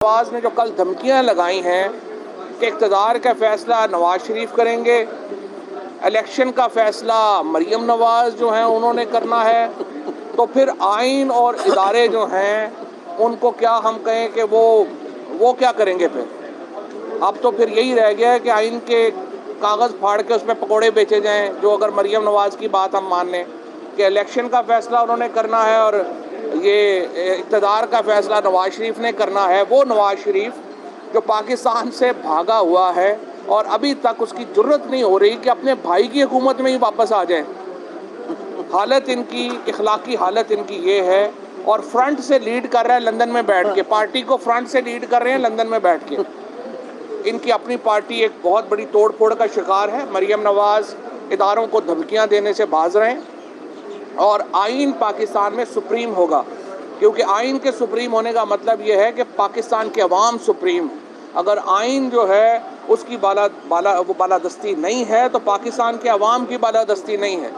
नवाज ने जो कल धमकियां लगाई हैं कि इक़्तिदार का फैसला नवाज शरीफ करेंगे, इलेक्शन का फैसला मरीम नवाज जो हैं उन्होंने करना है, तो फिर आइन और इदारे जो हैं उनको क्या हम कहें कि वो क्या करेंगे फिर? अब तो फिर यही रह गया है कि आइन के कागज़ फाड़ के उसमें पकोड़े बेचे जाएं, जो अगर मरीम नवाज की बात हम मान लें कि इलेक्शन का फैसला उन्होंने करना है और ये इक़्तिदार का फैसला नवाज शरीफ ने करना है। वो नवाज शरीफ जो पाकिस्तान से भागा हुआ है और अभी तक उसकी ज़रूरत नहीं हो रही कि अपने भाई की हुकूमत में ही वापस आ जाएं। हालत इनकी, इखलाकी हालत इनकी ये है, और फ्रंट से लीड कर रहा है लंदन में बैठ के, पार्टी को फ्रंट से लीड कर रहे हैं लंदन में बैठ के। इनकी अपनी पार्टी एक बहुत बड़ी तोड़ फोड़ का शिकार है। मरीम नवाज इदारों को धमकियां देने से बाज रहे हैं और आइन पाकिस्तान में सुप्रीम होगा, क्योंकि आइन के सुप्रीम होने का मतलब ये है कि पाकिस्तान के अवाम सुप्रीम। अगर आइन जो है उसकी बालादस्ती नहीं है तो पाकिस्तान के अवाम की बालादस्ती नहीं है।